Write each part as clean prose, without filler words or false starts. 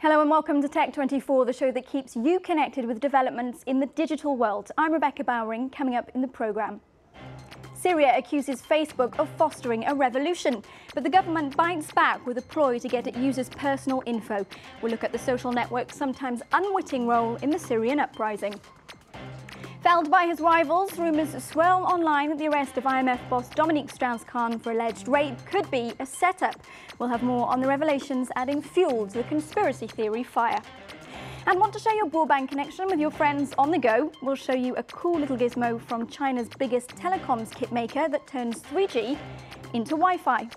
Hello and welcome to Tech24, the show that keeps you connected with developments in the digital world. I'm Rebecca Bowering, coming up in the programme. Syria accuses Facebook of fostering a revolution, but the government bites back with a ploy to get at users' personal info. We'll look at the social network's sometimes unwitting role in the Syrian uprising. Felled by his rivals, rumours swirl online that the arrest of IMF boss Dominique Strauss-Kahn for alleged rape could be a setup. We'll have more on the revelations adding fuel to the conspiracy theory fire. And want to share your broadband connection with your friends on the go? We'll show you a cool little gizmo from China's biggest telecoms kit maker that turns 3G into Wi-Fi.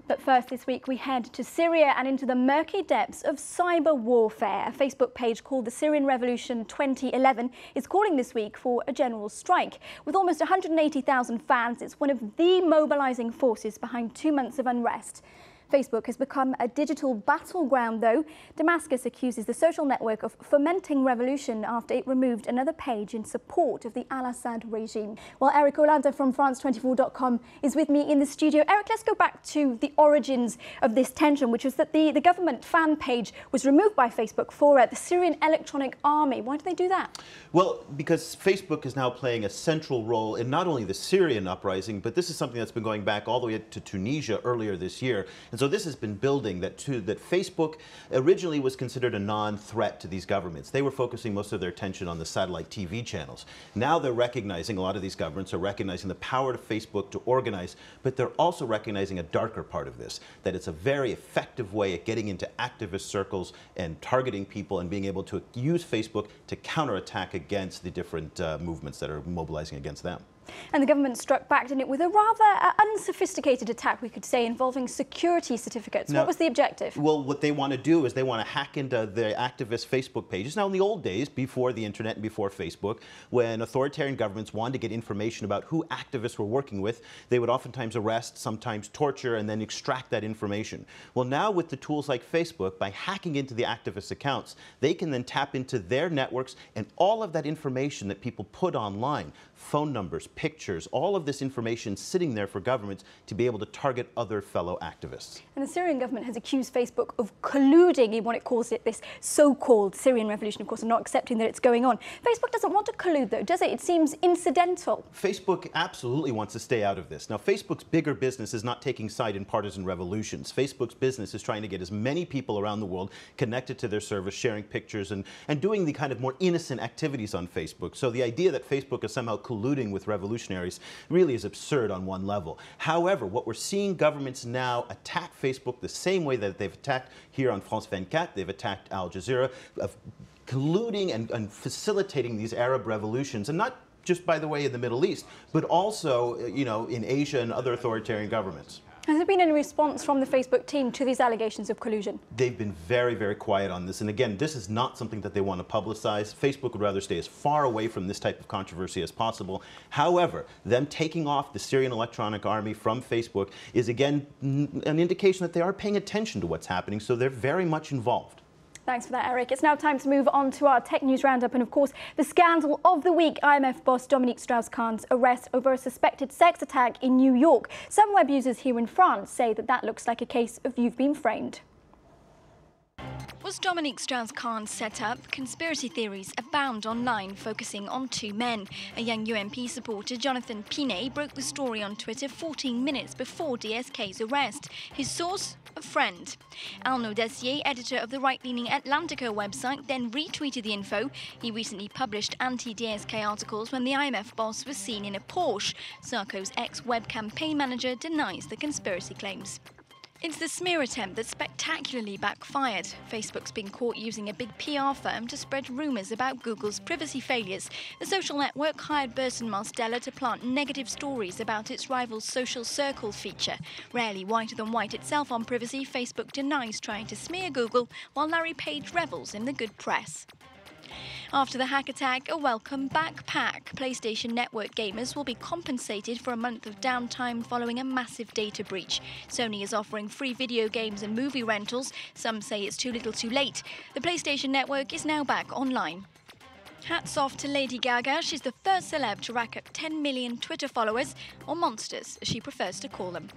But first this week we head to Syria and into the murky depths of cyber warfare. A Facebook page called the Syrian Revolution 2011 is calling this week for a general strike. With almost 180,000 fans, it's one of the mobilising forces behind 2 months of unrest. Facebook has become a digital battleground, though. Damascus accuses the social network of fomenting revolution after it removed another page in support of the al-Assad regime. Well, Eric Orlando from France24.com is with me in the studio. Eric, let's go back to the origins of this tension, which was that the government fan page was removed by Facebook for the Syrian Electronic Army. Why did they do that? Well, because Facebook is now playing a central role in not only the Syrian uprising, but this is something that's been going back all the way to Tunisia earlier this year. And so this has been building that Facebook originally was considered a non-threat to these governments. They were focusing most of their attention on the satellite TV channels. Now they're recognizing, a lot of these governments are recognizing the power of Facebook to organize, but they're also recognizing a darker part of this, that it's a very effective way of getting into activist circles and targeting people and being able to use Facebook to counterattack against the different movements that are mobilizing against them. And the government struck back, didn't it, with a rather unsophisticated attack, we could say, involving security certificates. What was the objective? Well, what they want to do is they want to hack into the activist Facebook pages. Now, in the old days, before the internet and before Facebook, when authoritarian governments wanted to get information about who activists were working with, they would oftentimes arrest, sometimes torture, and then extract that information. Well, now with the tools like Facebook, by hacking into the activist accounts, they can then tap into their networks and all of that information that people put online, phone numbers, pictures, all of this information sitting there for governments to be able to target other fellow activists. And the Syrian government has accused Facebook of colluding in what it calls this so-called Syrian revolution, of course, and not accepting that it's going on. Facebook doesn't want to collude, though, does it? It seems incidental. Facebook absolutely wants to stay out of this. Now, Facebook's bigger business is not taking side in partisan revolutions. Facebook's business is trying to get as many people around the world connected to their service, sharing pictures and doing the kind of more innocent activities on Facebook. So the idea that Facebook is somehow colluding with revolutionaries really is absurd on one level. However, what we're seeing governments now attack Facebook the same way that they've attacked here on France 24, they've attacked Al Jazeera, of colluding and facilitating these Arab revolutions, and not just, by the way, in the Middle East, but also, in Asia and other authoritarian governments. Has there been any response from the Facebook team to these allegations of collusion? They've been very, very quiet on this. And again, this is not something that they want to publicize. Facebook would rather stay as far away from this type of controversy as possible. However, them taking off the Syrian Electronic Army from Facebook is, again, an indication that they are paying attention to what's happening. So they're very much involved. Thanks for that, Eric. It's now time to move on to our tech news roundup and, of course, the scandal of the week, IMF boss Dominique Strauss-Kahn's arrest over a suspected sex attack in New York. Some web users here in France say that looks like a case of you've been framed. Was Dominique Strauss-Kahn set up? Conspiracy theories abound online, focusing on two men. A young UMP supporter, Jonathan Pinet, broke the story on Twitter 14 minutes before DSK's arrest. His source? A friend. Arnaud Dessier, editor of the right-leaning Atlantico website, then retweeted the info. He recently published anti-DSK articles when the IMF boss was seen in a Porsche. Sarko's ex-web campaign manager denies the conspiracy claims. It's the smear attempt that spectacularly backfired. Facebook's been caught using a big PR firm to spread rumours about Google's privacy failures. The social network hired Burson Marsteller to plant negative stories about its rival's social circle feature. Rarely whiter than white itself on privacy, Facebook denies trying to smear Google, while Larry Page revels in the good press. After the hack attack, a welcome backpack. PlayStation Network gamers will be compensated for a month of downtime following a massive data breach. Sony is offering free video games and movie rentals. Some say it's too little too late. The PlayStation Network is now back online. Hats off to Lady Gaga. She's the first celeb to rack up 10 million Twitter followers, or monsters, as she prefers to call them.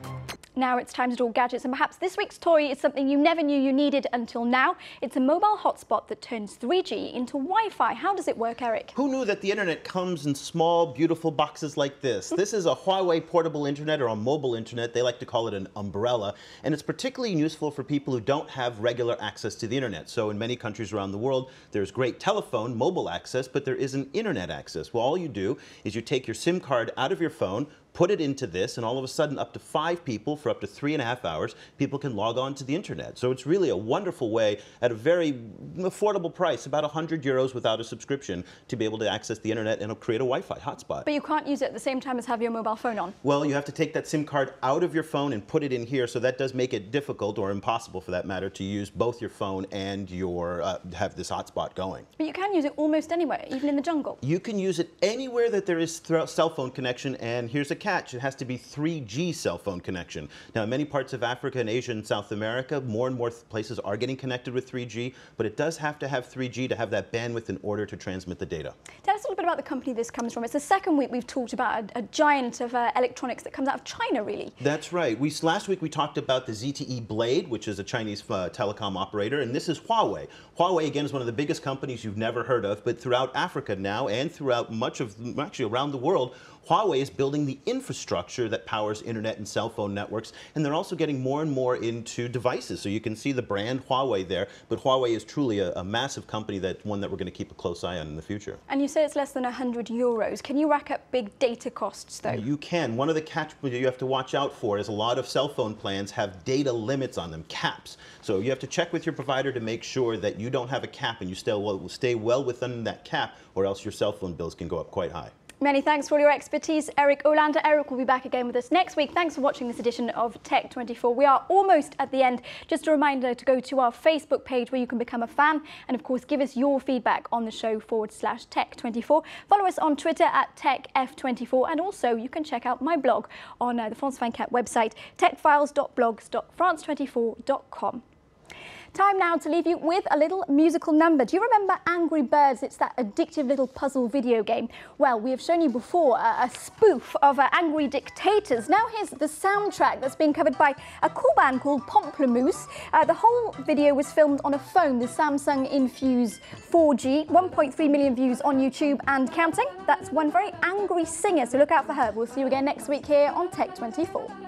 Now it's time to talk gadgets, and perhaps this week's toy is something you never knew you needed until now. It's a mobile hotspot that turns 3G into Wi-Fi. How does it work, Eric? Who knew that the internet comes in small, beautiful boxes like this? This is a Huawei portable internet, or a mobile internet. They like to call it an umbrella, and it's particularly useful for people who don't have regular access to the internet. So in many countries around the world, there's great telephone, mobile access, but there isn't internet access. Well, all you do is you take your SIM card out of your phone, put it into this, and all of a sudden up to 5 people for up to 3.5 hours, people can log on to the internet. So it's really a wonderful way at a very affordable price, about €100 without a subscription, to be able to access the internet and create a Wi-Fi hotspot. But you can't use it at the same time as have your mobile phone on. Well, you have to take that SIM card out of your phone and put it in here, so that does make it difficult, or impossible for that matter, to use both your phone and your have this hotspot going. But you can use it almost anywhere, even in the jungle. You can use it anywhere that there is cell phone connection, and here's a catch. It has to be 3G cell phone connection. Now, in many parts of Africa and Asia and South America, more and more places are getting connected with 3G, but it does have to have 3G to have that bandwidth in order to transmit the data. Tell us a little bit about the company this comes from. It's the second week we've talked about a giant of electronics that comes out of China, really. That's right. Last week we talked about the ZTE Blade, which is a Chinese telecom operator, and this is Huawei. Huawei, again, is one of the biggest companies you've never heard of, but throughout Africa now, and throughout actually around the world, Huawei is building the infrastructure that powers internet and cell phone networks, and they're also getting more and more into devices. So you can see the brand Huawei there, but Huawei is truly a massive company, one that we're going to keep a close eye on in the future. And you say it's less than €100. Can you rack up big data costs, though? You can. One of the catch you have to watch out for is a lot of cell phone plans have data limits on them, caps. So you have to check with your provider to make sure that you don't have a cap and you stay well within that cap, or else your cell phone bills can go up quite high. Many thanks for all your expertise, Eric Olander. Eric will be back again with us next week. Thanks for watching this edition of Tech24. We are almost at the end. Just a reminder to go to our Facebook page where you can become a fan, and of course give us your feedback on the show /Tech24. Follow us on Twitter at TechF24, and also you can check out my blog on the France 24 website, techfiles.blogs.france24.com. Time now to leave you with a little musical number. Do you remember Angry Birds? It's that addictive little puzzle video game. Well, we have shown you before a spoof of angry dictators. Now here's the soundtrack that's being covered by a cool band called Pomplamoose. The whole video was filmed on a phone, the Samsung Infuse 4G. 1.3 million views on YouTube and counting. That's one very angry singer, so look out for her. We'll see you again next week here on Tech24.